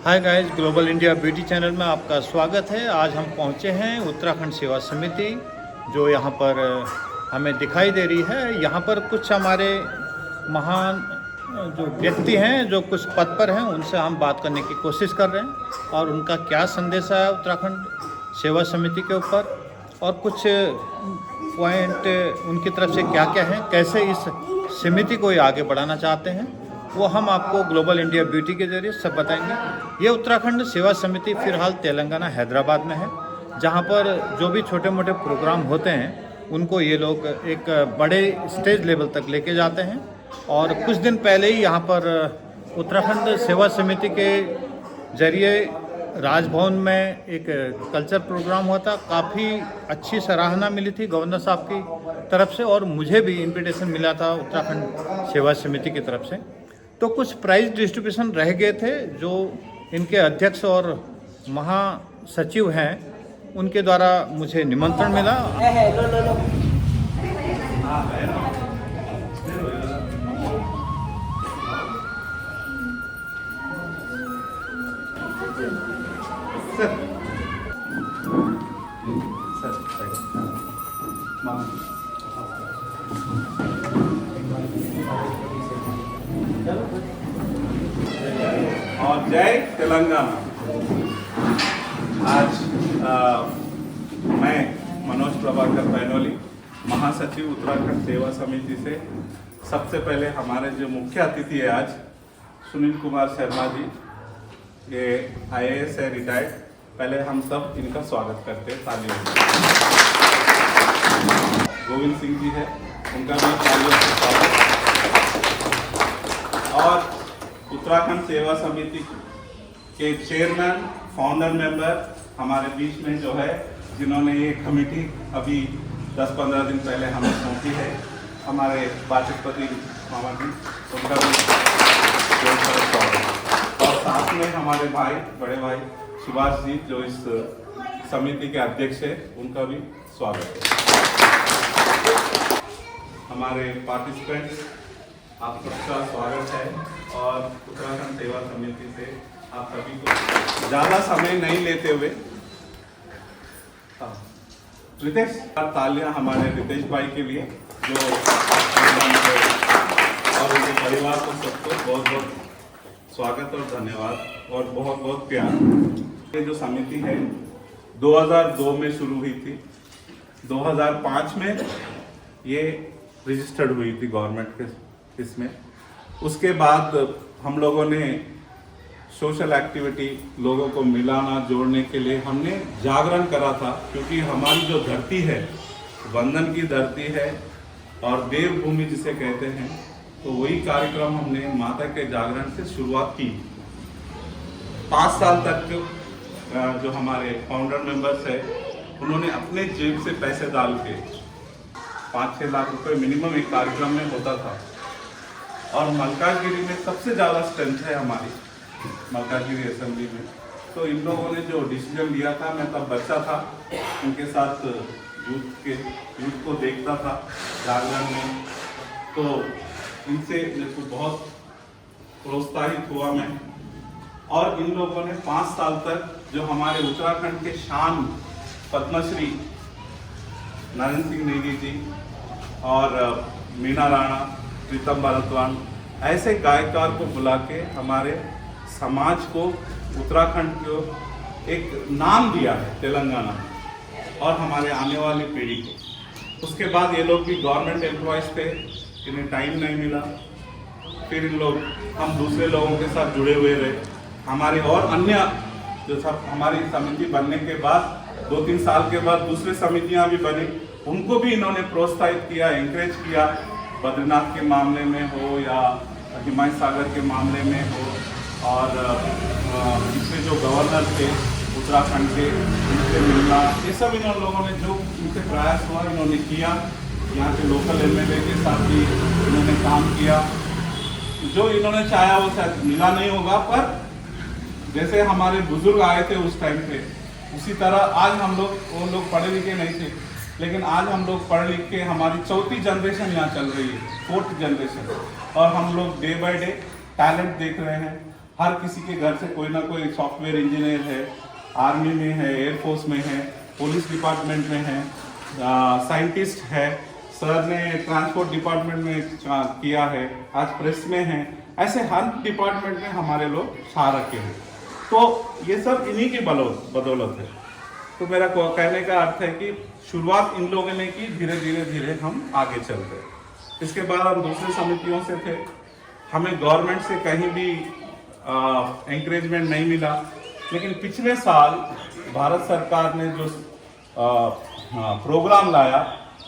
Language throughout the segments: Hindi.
Hi guys, global India beauty channel में आपका स्वागत है। आज हम पहुंचे हैं उत्तराखंड सेवा समिति जो यहाँ पर हमें दिखाई दे रही है। यहाँ पर कुछ हमारे महान जो व्यक्ति हैं जो कुछ पद पर हैं, उनसे हम बात करने की कोशिश कर रहे हैं और उनका क्या संदेश है उत्तराखंड सेवा समिति के ऊपर और कुछ पॉइंट उनकी तरफ से क्या क्या हैं, कैसे इस समिति को ये आगे बढ़ाना चाहते हैं, वो हम आपको ग्लोबल इंडिया ब्यूटी के जरिए सब बताएंगे। ये उत्तराखंड सेवा समिति फ़िलहाल तेलंगाना हैदराबाद में है, जहाँ पर जो भी छोटे मोटे प्रोग्राम होते हैं उनको ये लोग एक बड़े स्टेज लेवल तक लेके जाते हैं। और कुछ दिन पहले ही यहाँ पर उत्तराखंड सेवा समिति के जरिए राजभवन में एक कल्चर प्रोग्राम हुआ था। काफ़ी अच्छी सराहना मिली थी गवर्नर साहब की तरफ से और मुझे भी इनविटेशन मिला था उत्तराखंड सेवा समिति की तरफ से। तो कुछ प्राइज डिस्ट्रीब्यूशन रह गए थे जो इनके अध्यक्ष और महासचिव हैं उनके द्वारा मुझे निमंत्रण मिला। और जय तेलंगाना। आज मैं मनोज प्रभाकर बैनोली, महासचिव उत्तराखंड सेवा समिति से सबसे पहले हमारे जो मुख्य अतिथि है आज सुनील कुमार शर्मा जी, ये IAS है रिटायर्ड। पहले हम सब इनका स्वागत करते हैं तालियों से। गोविंद सिंह जी है, उनका भी तालियों से स्वागत। और उत्तराखंड सेवा समिति के चेयरमैन, फाउंडर मेंबर हमारे बीच में जो है, जिन्होंने ये कमेटी अभी 10-15 दिन पहले हमें सौंपी है, हमारे वाचस्पति मामा जी, उनका भी स्वागत। और साथ में हमारे भाई, बड़े भाई सुभाष जी जो इस समिति के अध्यक्ष है, उनका भी स्वागत है। हमारे पार्टिसिपेंट्स, आप सबका स्वागत है। और उत्तराखंड सेवा समिति से आप सभी को ज़्यादा समय नहीं लेते हुए रितेश, तालियां हमारे रितेश भाई के लिए जो और उनके परिवार को सबको बहुत बहुत स्वागत और धन्यवाद और बहुत बहुत प्यार। ये जो समिति है 2002 में शुरू हुई थी, 2005 में ये रजिस्टर्ड हुई थी गवर्नमेंट के इसमें। उसके बाद हम लोगों ने सोशल एक्टिविटी, लोगों को मिलाना जोड़ने के लिए हमने जागरण करा था, क्योंकि हमारी जो धरती है वंदन की धरती है और देवभूमि जिसे कहते हैं, तो वही कार्यक्रम हमने माता के जागरण से शुरुआत की। 5 साल तक जो हमारे फाउंडर मेंबर्स है उन्होंने अपने जेब से पैसे डाल के 5-6 लाख रुपए मिनिमम एक कार्यक्रम में होता था। और मलकाजगिरी में सबसे ज़्यादा स्ट्रेंथ है हमारी मलकाजगिरी असेंबली में। तो इन लोगों ने जो डिसीजन लिया था, मैं तब बच्चा था, उनके साथ यूथ को देखता था जागरण में, तो इनसे मेरे को बहुत प्रोत्साहित हुआ मैं। और इन लोगों ने 5 साल तक जो हमारे उत्तराखंड के शान पद्मश्री नरेंद्र सिंह नेगी जी और मीना राणा, प्रीतम भारद्वाज, ऐसे गायकार को बुला के हमारे समाज को, उत्तराखंड को एक नाम दिया है तेलंगाना और हमारे आने वाली पीढ़ी को। उसके बाद ये लोग भी गवर्नमेंट एम्प्लॉयज़ थे, इन्हें टाइम नहीं मिला। फिर इन लोग, हम दूसरे लोगों के साथ जुड़े हुए रहे। हमारे और अन्य जो सब हमारी समिति बनने के बाद 2-3 साल के बाद दूसरी समितियां भी बनी, उनको भी इन्होंने प्रोत्साहित किया, एंकरेज किया। बद्रीनाथ के मामले में हो या हिमायत सागर के मामले में हो, और इसमें जो गवर्नर थे उत्तराखंड के, उनसे मिलना, ये सब इन लोगों ने जो उनसे प्रयास हुआ इन्होंने किया। यहाँ के लोकल MLA के साथ भी इन्होंने काम किया। जो इन्होंने चाहा वो शायद मिला नहीं होगा, पर जैसे हमारे बुजुर्ग आए थे उस टाइम पे, उसी तरह आज हम लोग, वो लोग पढ़े लिखे नहीं थे, लेकिन आज हम लोग पढ़ लिख के, हमारी 4थी जनरेशन यहाँ चल रही है, 4th जनरेशन, और हम लोग डे बाय डे टैलेंट देख रहे हैं। हर किसी के घर से कोई ना कोई सॉफ्टवेयर इंजीनियर है, आर्मी में है, एयरफोर्स में है, पुलिस डिपार्टमेंट में है, साइंटिस्ट है, सर ने ट्रांसपोर्ट डिपार्टमेंट में किया है, आज प्रेस में है। ऐसे हर डिपार्टमेंट में हमारे लोग छा रखे हैं। तो ये सब इन्हीं की बदौलत है। तो मेरा कहने का अर्थ है कि शुरुआत इन लोगों ने की, धीरे धीरे हम आगे चलते हैं। इसके बाद हम दूसरी समितियों से थे, हमें गवर्नमेंट से कहीं भी एंकरेजमेंट नहीं मिला। लेकिन पिछले साल भारत सरकार ने जो प्रोग्राम लाया,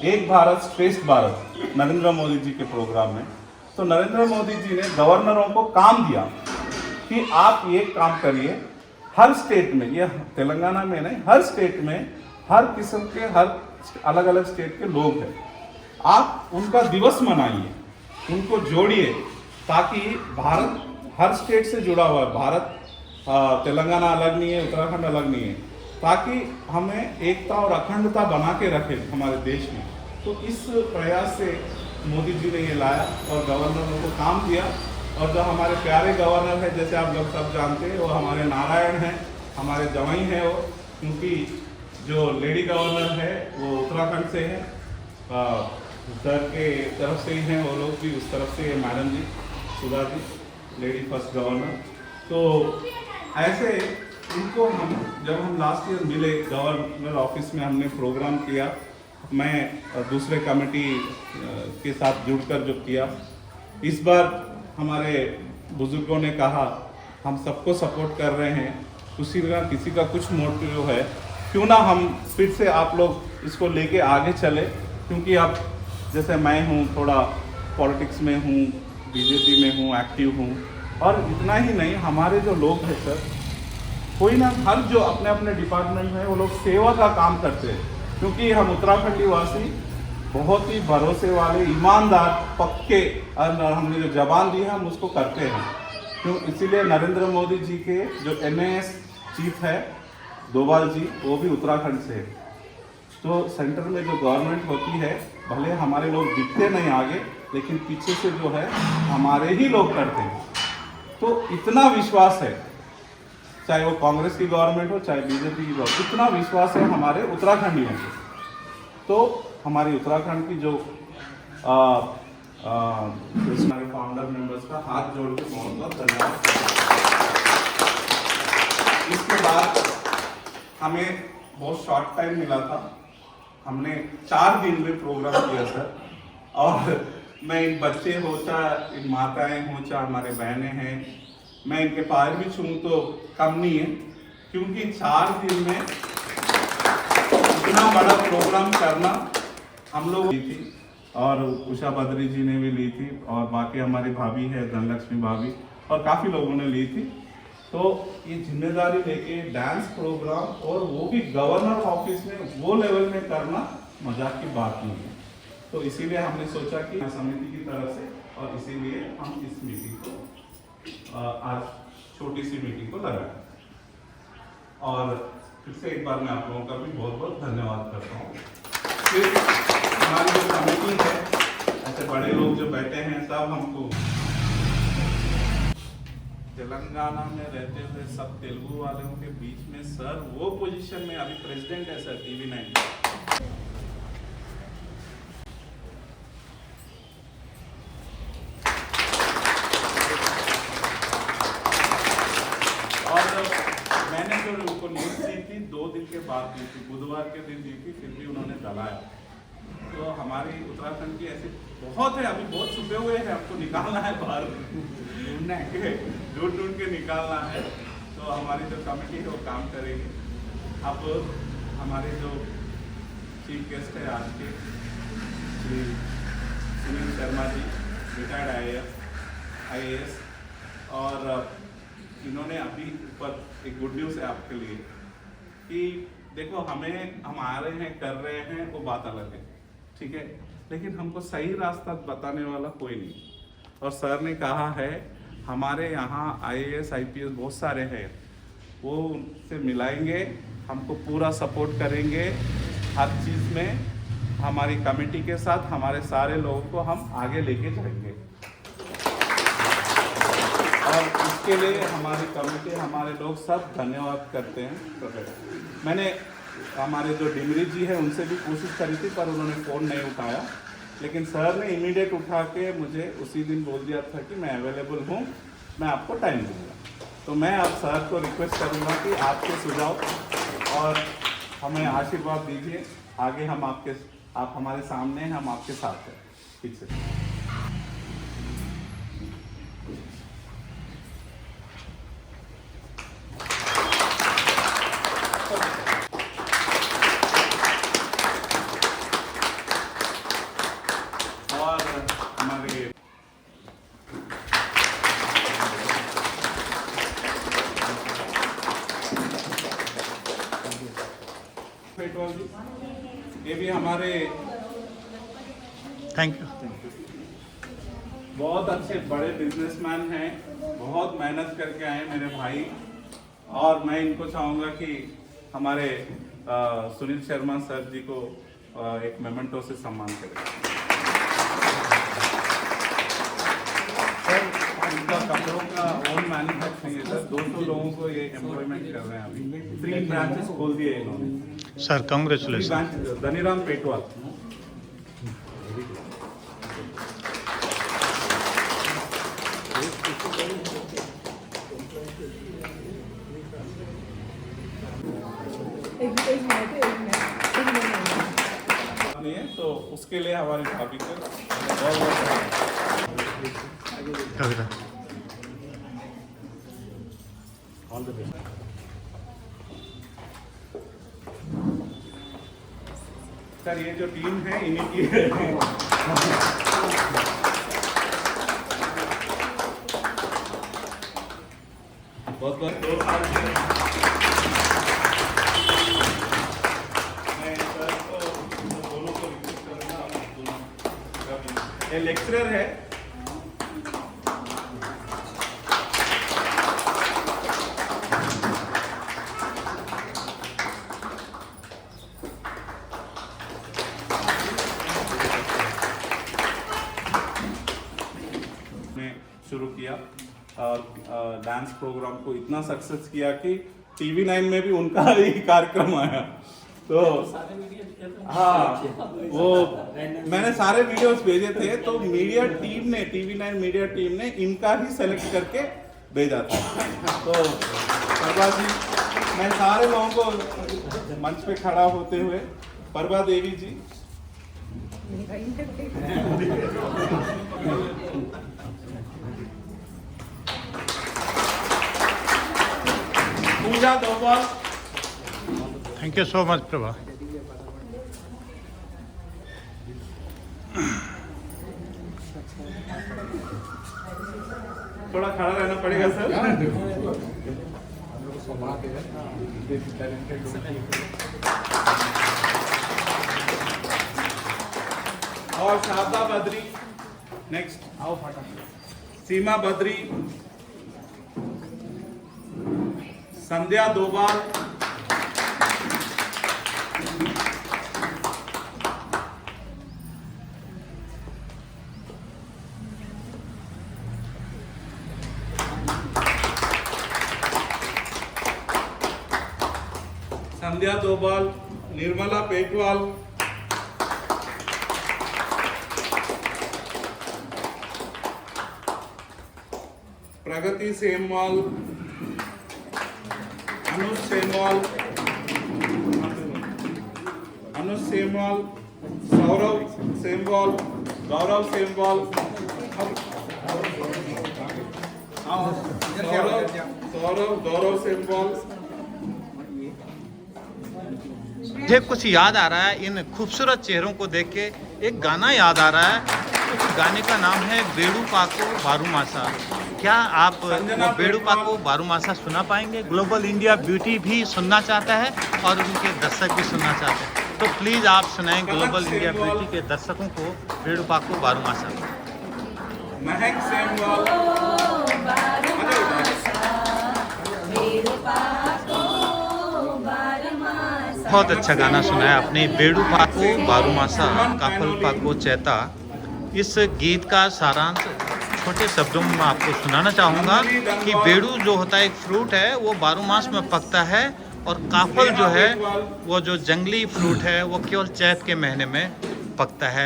एक भारत श्रेष्ठ भारत, नरेंद्र मोदी जी के प्रोग्राम में, तो नरेंद्र मोदी जी ने गवर्नरों को काम दिया कि आप ये काम करिए, हर स्टेट में, ये तेलंगाना में नहीं, हर स्टेट में हर किस्म के, हर अलग अलग स्टेट के लोग हैं, आप उनका दिवस मनाइए, उनको जोड़िए, ताकि भारत हर स्टेट से जुड़ा हुआ है। भारत तेलंगाना अलग नहीं है, उत्तराखंड अलग नहीं है, ताकि हमें एकता और अखंडता बना के रखे हमारे देश में। तो इस प्रयास से मोदी जी ने ये लाया और गवर्नरों को काम दिया। और जो हमारे प्यारे गवर्नर हैं, जैसे आप लोग सब जानते हैं, वो हमारे नारायण हैं, हमारे जवाई हैं वो, क्योंकि जो लेडी गवर्नर है वो उत्तराखंड से है, सर के तरफ से ही हैं वो लोग भी, उस तरफ से मैडम जी Sudha ji, lady first governor. तो ऐसे इनको जब हम लास्ट ईयर मिले गवर्नर ऑफिस में, हमने प्रोग्राम किया, मैं दूसरे कमेटी के साथ जुड़कर जो किया, इस बार हमारे बुजुर्गों ने कहा हम सबको सपोर्ट कर रहे हैं, किसी का कुछ मोटिव है, क्यों ना हम फिर से आप लोग इसको लेके आगे चले। क्योंकि अब जैसे मैं हूँ, थोड़ा पॉलिटिक्स में हूँ, बीजेपी में हूँ, एक्टिव हूँ, और इतना ही नहीं, हमारे जो लोग हैं सर, कोई ना, हर जो अपने अपने डिपार्टमेंट में वो लोग सेवा का काम करते हैं। क्योंकि हम उत्तराखंडी वासी बहुत ही भरोसे वाले, ईमानदार, पक्के, और हमने जो जबान दी है हम उसको करते हैं। क्यों? इसीलिए नरेंद्र मोदी जी के जो NIS चीफ है डोभाल जी, वो भी उत्तराखंड से है। तो सेंटर में जो गवर्नमेंट होती है, भले हमारे लोग दिखते नहीं आगे, लेकिन पीछे से जो है हमारे ही लोग करते हैं। तो इतना विश्वास है, चाहे वो कांग्रेस की गवर्नमेंट हो, चाहे बीजेपी की गवर्नमेंट, इतना विश्वास है हमारे उत्तराखंडियों को। तो हमारी उत्तराखंड की जो हमारे फाउंडर मेंबर्स का हाथ जोड़ के बहुत बहुत धन्यवाद। इसके बाद हमें बहुत शॉर्ट टाइम मिला था, हमने 4 दिन में प्रोग्राम किया सर। और मैं इन बच्चे हो, चाहे इन माताएं हो, चाहे हमारे बहनें हैं, मैं इनके पैर भी छूऊं तो कम नहीं है। क्योंकि 4 दिन में इतना बड़ा प्रोग्राम करना हम लोग ली थी, और उषा बद्री जी ने भी ली थी, और बाकी हमारी भाभी है धनलक्ष्मी भाभी, और काफ़ी लोगों ने ली थी। तो ये जिम्मेदारी लेके डांस प्रोग्राम, और वो भी गवर्नर ऑफिस में, वो लेवल में करना मजाक की बात नहीं है। तो इसीलिए हमने सोचा कि समिति की तरफ से, और इसीलिए हम इस मीटिंग को आज छोटी सी मीटिंग को लगाएं। और फिर से एक बार मैं आप लोगों का भी बहुत बहुत धन्यवाद करता हूँ। फिर हमारी जो कमेटी है, ऐसे बड़े लोग जो बैठे हैं, सब हमको तेलंगाना में रहते हुए सब तेलुगु वालों के बीच में सर वो पोजीशन में अभी प्रेसिडेंट है सर TV9। मैंने जो उनको न्यूज़ दी थी 2 दिन के बाद दी थी, बुधवार के दिन दी थी, फिर भी उन्होंने दबाया। तो हमारी उत्तराखंड की ऐसे बहुत है, अभी बहुत छुपे हुए हैं, हमको निकालना है बाहर, ढूंढ के निकालना है। तो हमारी जो कमेटी है वो काम करेगी। अब हमारे जो चीफ गेस्ट है आज के, श्री सुनील शर्मा जी, रिटायर्ड IAS, और इन्होंने अभी ऊपर एक गुड न्यूज़ है आपके लिए कि देखो, हम आ रहे हैं, कर रहे हैं, वो बात अलग है, ठीक है, लेकिन हमको सही रास्ता बताने वाला कोई नहीं। और सर ने कहा है हमारे यहाँ IAS IPS बहुत सारे हैं, वो उनसे मिलाएंगे, हमको पूरा सपोर्ट करेंगे हर चीज़ में। हमारी कमेटी के साथ हमारे सारे लोगों को हम आगे लेके जाएंगे। और उसके लिए हमारी कमेटी, हमारे लोग सब धन्यवाद करते हैं। मैंने हमारे जो डिमरी जी है उनसे भी कोशिश करी थी, पर उन्होंने फ़ोन नहीं उठाया, लेकिन सर ने इमीडिएट उठा के मुझे उसी दिन बोल दिया था कि मैं अवेलेबल हूँ, मैं आपको टाइम दूँगा। तो मैं अब सर को रिक्वेस्ट करूँगा कि आपके सुझाव और हमें आशीर्वाद दीजिए। आगे हम आप हमारे सामने हैं, हम आपके साथ हैं। ठीक से और हमारे पेटवाल जी, ये भी हमारे थैंक यू। बहुत अच्छे बड़े बिजनेसमैन हैं, बहुत मेहनत करके आए मेरे भाई, और मैं इनको चाहूँगा कि हमारे सुनील शर्मा सर जी को एक मेमेंटो से सम्मान करें। सर, इनका कपड़ों का ओन मैन्युफैक्चरिंग है सर, 200 लोगों को ये एम्प्लॉयमेंट कर रहे हैं अभी। 3 ब्रांचेस खोल दिए इन्होंने सर कांग्रेचुलेशन। धनीराम पेटवाल। नहीं है तो उसके लिए हमारे भाभी को कविता सर, ये जो टीम है इन्हीं की है। बहुत बहुत 2 साल से मैं सर को दोनों को रिक्वेस्ट करूँगा। ये लेक्चरर है, शुरू किया और डांस प्रोग्राम को इतना सक्सेस किया कि टीवी 9 में भी उनका ही कार्यक्रम आया। तो हाँ, वो मैंने सारे वीडियोस भेजे थे, तो मीडिया टीम ने, टीवी 9 मीडिया टीम ने इनका ही सेलेक्ट करके भेजा था। तो प्रभा जी, मैं सारे लोगों को मंच पे खड़ा होते हुए, प्रभा देवी जी, पूजा दोबार, thank you so much Prabha. थोड़ा खड़ा रहना पड़ेगा सर। और शारदा बद्री, नेक्स्ट आओ फटाफट, सीमा बद्री, संध्या दोबाल, संध्या दोबाल, निर्मला पेटवाल, प्रगति सेमवाल, अनुज सेमवाल, सौरभ सेमवाल, गौरव सेमवाल, गौरव सेमवाल। मुझे कुछ याद आ रहा है इन खूबसूरत चेहरों को देख के, एक गाना याद आ रहा है। गाने का नाम है बेड़ू पाको बारूमासा। क्या आप बेड़ू पाको बारूमासा सुना पाएंगे? ग्लोबल इंडिया ब्यूटी भी सुनना चाहता है और उनके दर्शक भी सुनना चाहते हैं, तो प्लीज़ आप सुनाएं ग्लोबल इंडिया ब्यूटी के दर्शकों को बेड़ू पाको बारूमासा। महक सेमवाल, बहुत अच्छा गाना सुनाया आपने, बेड़ू पाको बारूमासा काफल पाको चैता। इस गीत का सारांश छोटे शब्दों में मैं आपको सुनाना चाहूँगा कि बेड़ू जो होता है एक फ्रूट है, वो 12 मास में पकता है, और काफल जो है वो जो जंगली फ्रूट है वो केवल चैत के महीने में पकता है।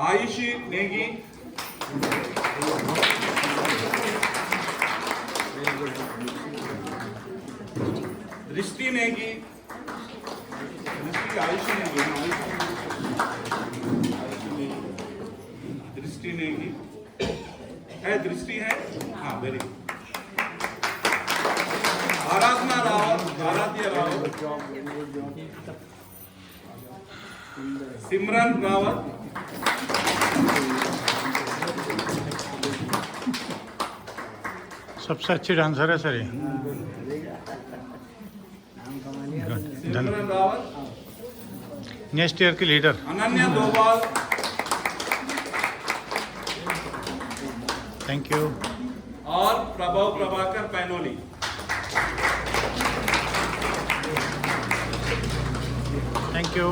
आयुषी नेगी, दृष्टि नेगी, दृष्टि आयुषी नेगी, दृष्टि नेगी है, दृष्टि है, हाँ वेरी गुड। आराधना रावत, आराध्य रावत, सिमरन रावत, सबसे अच्छी डांसर है सर ये। सिमरन रावत, नेक्स्ट ईयर की leader. Ananya Dobal, thank you. और Prabhav Prabhakar Panoli. Thank you.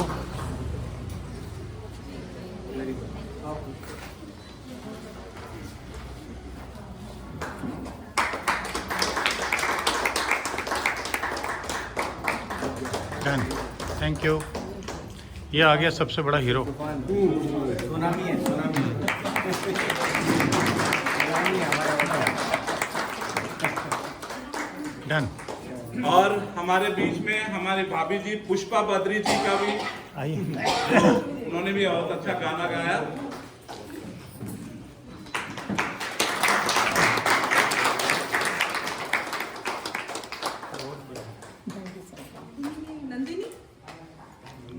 Done, thank you. ये आ गया सबसे बड़ा हीरो। सोनामी है, सोनामी डन। और हमारे बीच में हमारे भाभी जी पुष्पा बद्री जी का भी, आइए। उन्होंने भी बहुत अच्छा गाना गाया।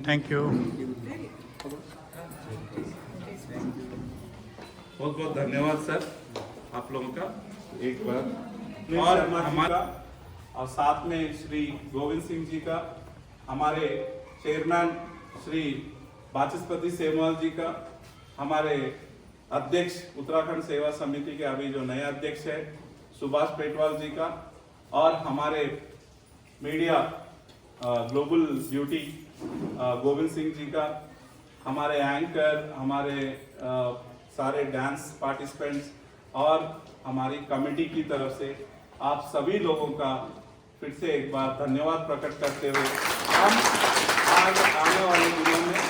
Thank you. बहुत बहुत धन्यवाद सर आप लोगों का एक बार। और हमारा और साथ में श्री गोविंद सिंह जी का, हमारे चेयरमैन श्री वाचस्पति सेमवाल जी का, हमारे अध्यक्ष उत्तराखंड सेवा समिति के अभी जो नए अध्यक्ष है सुभाष पेटवाल जी का, और हमारे media global beauty Govind Singh ji का, हमारे एंकर, हमारे सारे डांस पार्टिसिपेंट्स और हमारी कमेटी की तरफ से आप सभी लोगों का फिर से एक बार धन्यवाद प्रकट करते हुए हम आज आने वाले दिनों में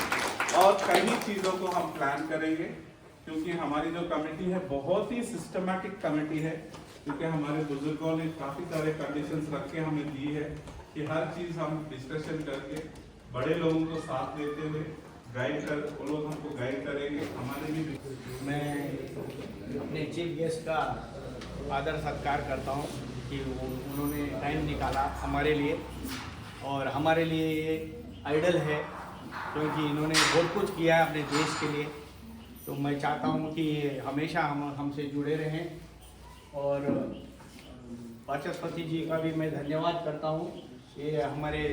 और कई चीज़ों को हम प्लान करेंगे, क्योंकि हमारी जो कमेटी है बहुत ही सिस्टमैटिक कमेटी है, क्योंकि हमारे बुजुर्गों ने काफ़ी सारे कंडीशंस रख के हमें दी है कि हर चीज़ हम डिस्कशन करके बड़े लोगों को साथ देते हुए गाइड कर, वो लोग हमको गाइड करेंगे। हमारे भी मैं अपने चीफ गेस्ट का आदर सत्कार करता हूँ कि वो उन्होंने टाइम निकाला हमारे लिए, और हमारे लिए ये आइडल है क्योंकि इन्होंने बहुत कुछ किया है अपने देश के लिए। तो मैं चाहता हूँ कि ये हमेशा हमसे जुड़े रहें, और वाचस्पति जी का भी मैं धन्यवाद करता हूँ। ये हमारे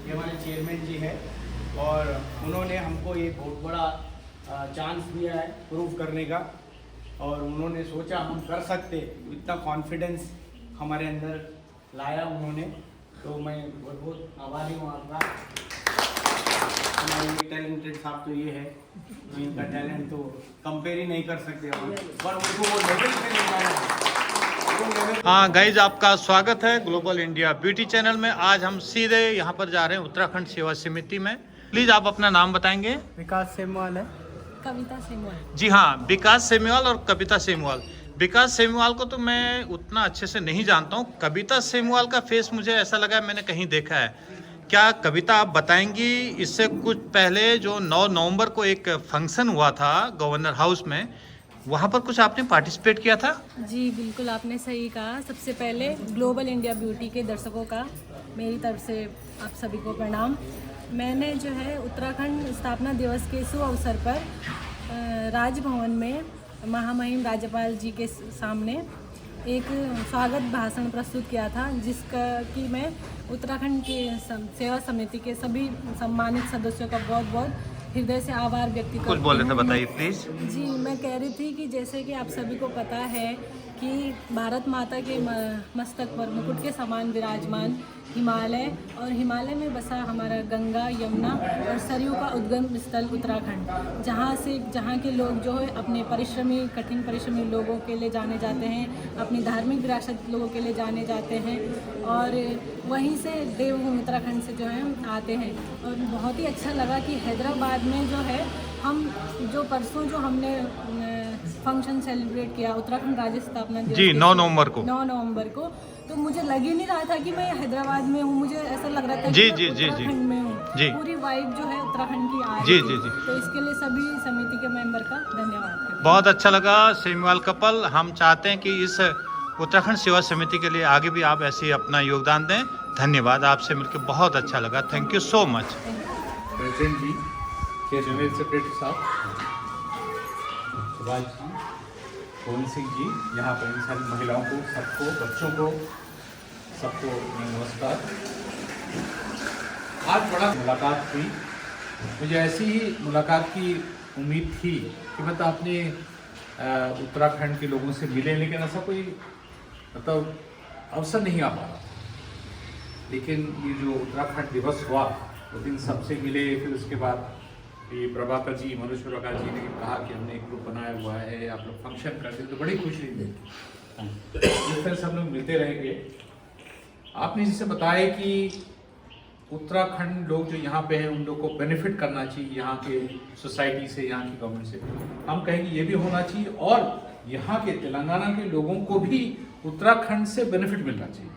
ये हमारे चेयरमैन जी हैं, और उन्होंने हमको ये बहुत बड़ा चांस दिया है प्रूव करने का, और उन्होंने सोचा हम कर सकते, इतना कॉन्फिडेंस हमारे अंदर लाया उन्होंने। तो मैं बहुत बहुत आभारी हूँ आपका। हमारे टैलेंटेड साहब तो ये है, तो इनका टैलेंट तो कंपेयर ही नहीं कर सकते हम, पर उनको वो लेवल पे ले जाना है। हाँ गाइज, आपका स्वागत है ग्लोबल इंडिया ब्यूटी चैनल में। आज हम सीधे यहाँ पर जा रहे हैं उत्तराखंड सेवा समिति में। प्लीज आप अपना नाम बताएंगे। विकास सेमवाल है। कविता सेमवाल। जी हाँ, विकास सेमवाल और कविता सेमवाल। विकास सेमवाल को तो मैं उतना अच्छे से नहीं जानता हूँ, कविता सेमवाल का फेस मुझे ऐसा लगा है मैंने कहीं देखा है। क्या कविता आप बताएंगी, इससे कुछ पहले जो 9 नवंबर को एक फंक्शन हुआ था गवर्नर हाउस में, वहाँ पर कुछ आपने पार्टिसिपेट किया था? जी बिल्कुल, आपने सही कहा। सबसे पहले ग्लोबल इंडिया ब्यूटी के दर्शकों का मेरी तरफ से आप सभी को प्रणाम। मैंने जो है उत्तराखंड स्थापना दिवस के शुभ अवसर पर राजभवन में महामहिम राज्यपाल जी के सामने एक स्वागत भाषण प्रस्तुत किया था, जिसका कि मैं उत्तराखंड के सेवा समिति के सभी सम्मानित सदस्यों का बहुत बहुत हृदय से आभार व्यक्त करती हूँ। कुछ बोले थे, बताइए प्लीज। जी, मैं कह रही थी कि जैसे कि आप सभी को पता है कि भारत माता के मस्तक पर मुकुट के समान विराजमान हिमालय, और हिमालय में बसा हमारा गंगा, यमुना और सरयू का उद्गम स्थल उत्तराखंड, जहाँ के लोग जो है अपने कठिन परिश्रमी लोगों के लिए जाने जाते हैं, अपनी धार्मिक विरासत लोगों के लिए जाने जाते हैं, और वहीं से देवभूमि उत्तराखंड से जो है आते हैं। और बहुत ही अच्छा लगा कि हैदराबाद में जो है हम जो परसों जो हमने फंक्शन सेलिब्रेट किया उत्तराखंड राज्य स्थापना दिवस जी 9 नवंबर को 9 नवंबर को, तो मुझे लग ही नहीं रहा था कि मैं हैदराबाद में हूँ, मुझे ऐसा लग रहा था जी, कि जी, मैं जी, उत्तराखंड में हूँ। जी। पूरी वाइब जो है उत्तराखंड की आ जी, रही जी, थी। जी। तो इसके लिए सभी समिति के मेंबर का धन्यवाद करते हैं। बहुत अच्छा लगा सेमीवाल कपल। हम चाहते हैं कि इस उत्तराखंड सेवा समिति के लिए आगे भी आप ऐसे ही अपना योगदान दें। धन्यवाद, आपसे मिलकर बहुत अच्छा लगा। Thank you so much. President ji, general secretary साहब, सुभाष जी, गोविंद सिंह जी, यहाँ पर इन सारी महिलाओं को, सबको, बच्चों को, सबको नमस्कार। आज बड़ा मुलाकात हुई, मुझे ऐसी ही मुलाकात की उम्मीद थी कि मतलब अपने उत्तराखंड के लोगों से मिले, लेकिन ऐसा कोई मतलब अवसर नहीं आ पा रहा। लेकिन ये जो उत्तराखंड दिवस हुआ उस दिन सबसे मिले, फिर उसके बाद ये प्रभाकर जी, मनोज प्रभाकर जी ने कहा कि हमने एक ग्रुप बनाया हुआ है, आप लोग फंक्शन करते, तो बड़ी खुशी मिली। इस तरह सब लोग मिलते रहेंगे। आपने जिसे बताया कि उत्तराखंड लोग जो यहाँ पे हैं उन लोग को बेनिफिट करना चाहिए यहाँ के सोसाइटी से, यहाँ की गवर्नमेंट से। हम कहेंगे ये भी होना चाहिए, और यहाँ के तेलंगाना के लोगों को भी उत्तराखंड से बेनिफिट मिलना चाहिए।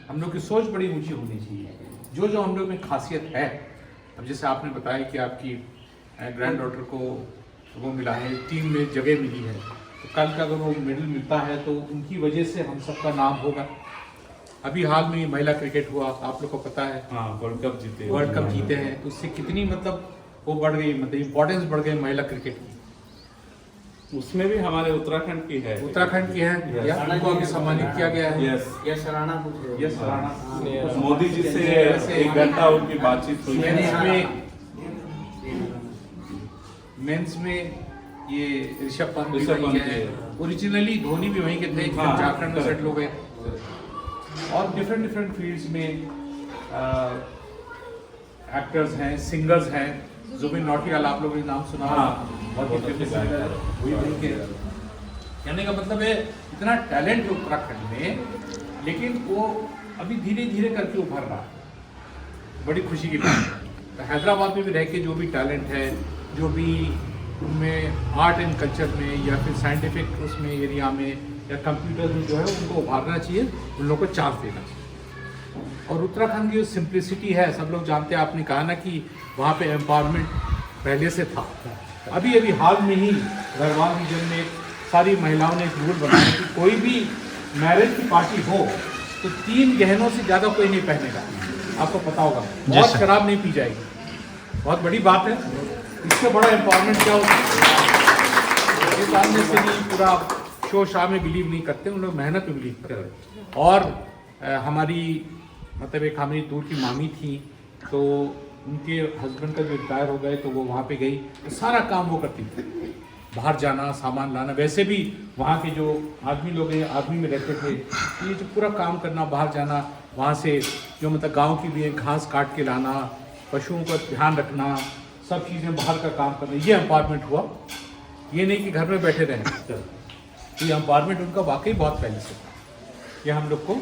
हम लोग की सोच बड़ी ऊंची होनी चाहिए। जो हम लोग में खासियत है, अब जैसे आपने बताया कि आपकी ग्रैंड डॉटर को वो मिला है, टीम में जगह मिली है, तो कल का अगर वो मेडल मिलता है तो उनकी वजह से हम सबका नाम होगा। अभी हाल में महिला क्रिकेट हुआ, आप लोग को पता है, हाँ, वर्ल्ड कप जीते हैं, तो उससे कितनी मतलब वो बढ़ गई, मतलब इम्पोर्टेंस बढ़ गई महिला क्रिकेट की। उसमें भी हमारे उत्तराखंड की है, उत्तराखंड की है, या उनको अभी सम्मानित किया गया है। यस राणा मोदी जी से 1 घंटा उनकी बातचीत हुई है। मेंस में ये ऋषभ पंत भी वहीं के हैं, ओरिजिनली धोनी भी वहीं के थे, झारखंड में सेटल हो गए, और डिफरेंट फील्ड्स में एक्टर्स हैं, सिंगर्स हैं। जुबिन नौटियाल, आप लोगों ने नाम सुना, बहुत ही फेमस सिंगर है, वही वहीं के। कहने का मतलब है इतना टैलेंट है उत्तराखंड में, लेकिन वो अभी धीरे धीरे करके उभर रहा है, बड़ी खुशी की बात है। तो हैदराबाद में भी रह के जो भी टैलेंट है, जो भी उनमें आर्ट एंड कल्चर में या फिर साइंटिफिक उसमें एरिया में या कंप्यूटर में जो है उनको उभारना चाहिए, उन लोगों को चांस देना चाहिए। और उत्तराखंड की जो सिंप्लिसिटी है, सब लोग जानते हैं, आपने कहा ना कि वहाँ पे एम्पावरमेंट पहले से था। अभी हाल में ही गढ़वाल रीजन में सारी महिलाओं ने एक रूल बनाया कि कोई भी मैरिज की पार्टी हो तो 3 गहनों से ज़्यादा कोई नहीं पहनेगा। आपको पता होगा, बहुत शराब नहीं पी जाएगी, बहुत बड़ी बात है। इससे बड़ा एम्पावरमेंट क्या होता है? ये सामने से नहीं, पूरा शो शाह में बिलीव नहीं करते, उन लोग मेहनत में बिलीव करते हैं। और हमारी मतलब एक हमारी दूर की मामी थी, तो उनके हस्बैंड का जो रिटायर हो गए, तो वो वहाँ पे गई, तो सारा काम वो करती थी, बाहर जाना, सामान लाना। वैसे भी वहाँ के जो आदमी लोग हैं, आदमी में रहते थे, ये जो पूरा काम करना, बाहर जाना, वहाँ से जो मतलब गांव की भी है, घास काट के लाना, पशुओं का ध्यान रखना, सब चीज़ें बाहर का काम करना, ये एम्पावरमेंट हुआ। ये नहीं कि घर में बैठे रहें, ये एम्पावरमेंट उनका वाकई बहुत पहले से था। ये हम लोग को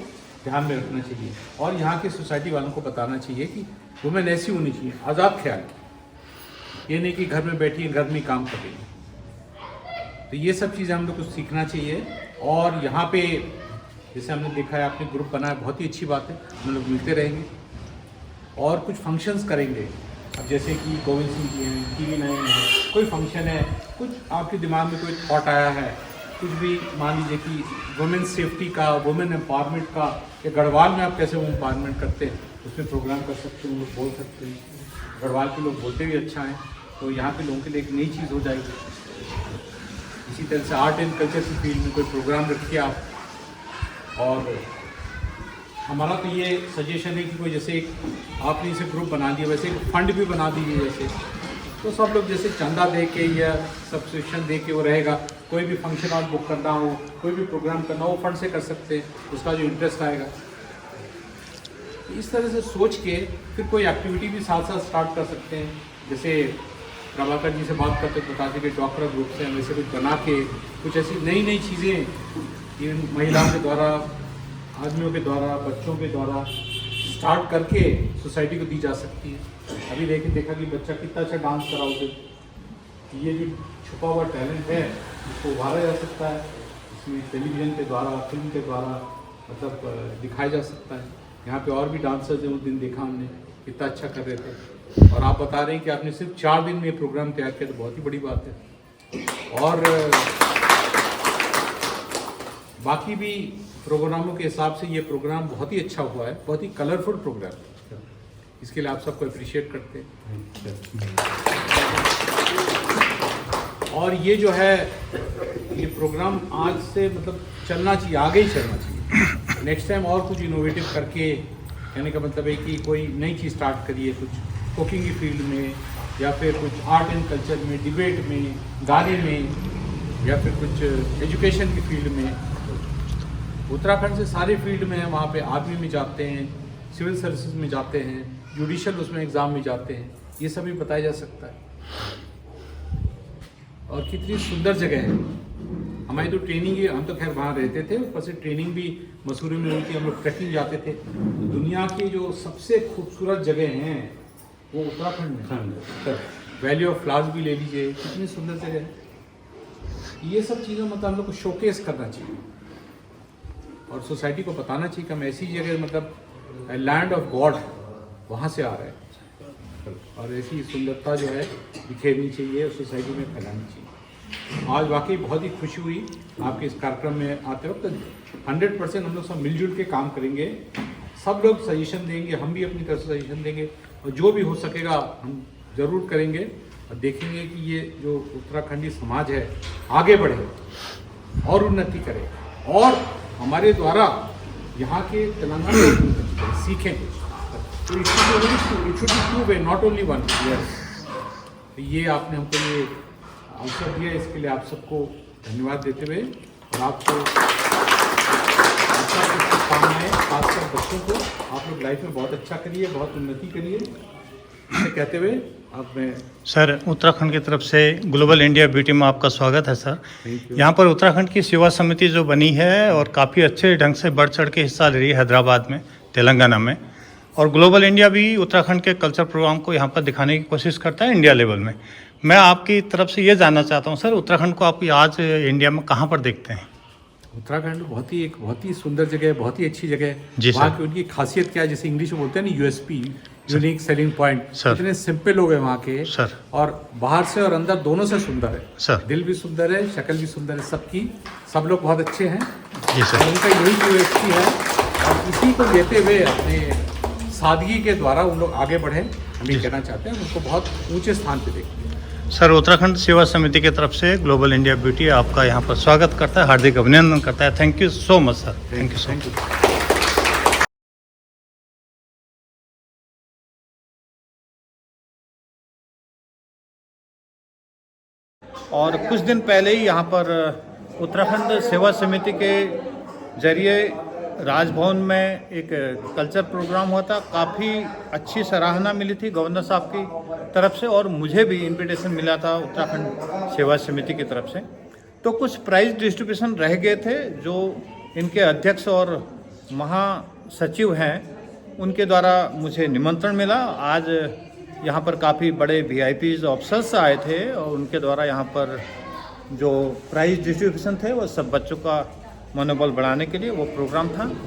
ध्यान में रखना चाहिए, और यहाँ की सोसाइटी वालों को बताना चाहिए कि वुमेन ऐसी होनी चाहिए, आज़ाद ख्याल की। ये नहीं कि घर में बैठी घर में काम कर रही है। तो ये सब चीज़ें हम लोग को सीखना चाहिए। और यहाँ पे जैसे हमने देखा है, आपने ग्रुप बनाया, बहुत ही अच्छी बात है, हम लोग मिलते रहेंगे और कुछ फंक्शंस करेंगे। अब जैसे कि गोविंद सिंह जी हैं, TV9 है, कोई फंक्शन है, कुछ आपके दिमाग में कोई थॉट आया है, कुछ भी मान लीजिए कि वुमेन सेफ्टी का, वुमेन एम्पावरमेंट का, या गढ़वाल में आप कैसे वो एम्पावरमेंट करते हैं, उसमें प्रोग्राम कर सकते हैं, लोग बोल सकते हैं। गढ़वाल के लोग बोलते भी अच्छा हैं, तो यहाँ के लोगों के लिए एक नई चीज़ हो जाएगी। इसी तरह से आर्ट एंड कल्चर की फील्ड में कोई प्रोग्राम रखिए आप। और हमारा तो ये सजेशन है कि कोई जैसे आपने इसे ग्रुप बना दिया, वैसे एक फंड भी बना दीजिए, जैसे तो सब लोग जैसे चंदा दे के या सब्सक्रिप्शन दे के वो रहेगा, कोई भी फंक्शन हॉल बुक करना हो, कोई भी प्रोग्राम करना हो, वो फंड से कर सकते हैं, उसका जो इंटरेस्ट आएगा। इस तरह से सोच के फिर कोई एक्टिविटी भी साथ साथ स्टार्ट कर सकते हैं। जैसे प्रभाकर जी से बात करते बताते कि डॉक्टर ग्रुप से हम ऐसे कुछ बना के कुछ ऐसी नई नई चीज़ें इन महिलाओं के द्वारा, आदमियों के द्वारा, बच्चों के द्वारा स्टार्ट करके सोसाइटी को दी जा सकती है। अभी देखा कि बच्चा कितना अच्छा डांस करा उसे, ये जो छुपा हुआ टैलेंट है इसको उभारा जा सकता है, इसमें टेलीविज़न के द्वारा, फिल्म के द्वारा मतलब दिखाया जा सकता है। यहाँ पे और भी डांसर्स हैं, उस दिन देखा हमने कितना अच्छा कर रहे थे, और आप बता रहे हैं कि आपने सिर्फ 4 दिन में ये प्रोग्राम तैयार किया, तो बहुत ही बड़ी बात है। और बाकी भी प्रोग्रामों के हिसाब से ये प्रोग्राम बहुत ही अच्छा हुआ है, बहुत ही कलरफुल प्रोग्राम है, इसके लिए आप सबको अप्रिशिएट करते हैं। और ये जो है ये प्रोग्राम आज से मतलब चलना चाहिए, आगे ही चलना चाहिए। नेक्स्ट टाइम और कुछ इनोवेटिव करके, कहने का मतलब है कि कोई नई चीज़ स्टार्ट करिए, कुछ कुकिंग की फील्ड में, या फिर कुछ आर्ट एंड कल्चर में, डिबेट में, गाने में, या फिर कुछ एजुकेशन की फील्ड में। उत्तराखंड से सारे फील्ड में है, वहाँ पे आर्मी में जाते हैं, सिविल सर्विसेज में जाते हैं, जुडिशल उसमें एग्ज़ाम में जाते हैं, ये सब भी बताया जा सकता है। और कितनी सुंदर जगह है हमारी तो ट्रेनिंग ही, हम तो खैर वहाँ रहते थे, ऊपर से ट्रेनिंग भी मसूरी में हुई थी, हम लोग ट्रैकिंग जाते थे। तो दुनिया की जो सबसे खूबसूरत जगह हैं वो उत्तराखंड में, वैली ऑफ फ्लावर्स भी ले लीजिए, कितनी सुंदर जगह है। ये सब चीज़ों मतलब हम लोग को शोकेस करना चाहिए और सोसाइटी को बताना चाहिए कि हम ऐसी जगह मतलब लैंड ऑफ गॉड वहाँ से आ रहे हैं, और ऐसी सुंदरता जो है बिखेरनी चाहिए और सोसाइटी में फैलानी चाहिए। आज वाकई बहुत ही खुशी हुई आपके इस कार्यक्रम में आते वक्त। 100% हम लोग सब मिलजुल के काम करेंगे, सब लोग सजेशन देंगे, हम भी अपनी तरफ से सजेशन देंगे, और जो भी हो सकेगा हम ज़रूर करेंगे, और देखेंगे कि ये जो उत्तराखंडी समाज है आगे बढ़े और उन्नति करे, और हमारे द्वारा यहाँ के तेलंगाना सीखें। तो it should be two way, not only one. तो ये आपने हमको ये अवसर दिया, इसके लिए आप सबको धन्यवाद देते हुए, और आपको अच्छा शुभकामनाएं, खासकर बच्चों को। आप लोग लाइफ में बहुत अच्छा करिए, बहुत उन्नति करिए, इसे कहते हुए अब मैं सर उत्तराखंड की तरफ से ग्लोबल इंडिया ब्यूटी में आपका स्वागत है सर। यहाँ पर उत्तराखंड की सेवा समिति जो बनी है और काफ़ी अच्छे ढंग से बढ़ चढ़ के हिस्सा ले रही है हैदराबाद में, तेलंगाना में, और ग्लोबल इंडिया भी उत्तराखंड के कल्चर प्रोग्राम को यहाँ पर दिखाने की कोशिश करता है इंडिया लेवल में। मैं आपकी तरफ से ये जानना चाहता हूँ सर, उत्तराखंड को आप आज इंडिया में कहाँ पर देखते हैं? उत्तराखंड एक बहुत ही सुंदर जगह है, बहुत ही अच्छी जगह जी है। वहाँ सर। की उनकी खासियत क्या है, जैसे इंग्लिश में बोलते हैं ना, USP, unique selling point. Sir. इतने सिंपल लोग हैं वहाँ के सर। और बाहर से और अंदर दोनों से सुंदर है सर। दिल भी सुंदर है, शक्ल भी सुंदर है सबकी, सब लोग बहुत अच्छे हैं। जी सर। और उनका यही यूएसपी है, और इसी को लेते हुए अपने सादगी के द्वारा उन लोग आगे बढ़े, हम ये कहना चाहते हैं, उनको बहुत ऊंचे स्थान पे देखें। सर उत्तराखंड सेवा समिति की तरफ से ग्लोबल इंडिया ब्यूटी आपका यहाँ पर स्वागत करता है, हार्दिक अभिनंदन करता है। Thank you so much sir, thank you so much. और कुछ दिन पहले ही यहाँ पर उत्तराखंड सेवा समिति के जरिए राजभवन में एक कल्चर प्रोग्राम हुआ था। काफ़ी अच्छी सराहना मिली थी गवर्नर साहब की तरफ से, और मुझे भी इनविटेशन मिला था उत्तराखंड सेवा समिति की तरफ से। तो कुछ प्राइज डिस्ट्रीब्यूशन रह गए थे, जो इनके अध्यक्ष और महासचिव हैं उनके द्वारा मुझे निमंत्रण मिला। आज यहाँ पर काफ़ी बड़े VIPs ऑफिसर्स आए थे, और उनके द्वारा यहाँ पर जो प्राइज डिस्ट्रीब्यूशन थे वो सब बच्चों का मनोबल बढ़ाने के लिए वो प्रोग्राम था।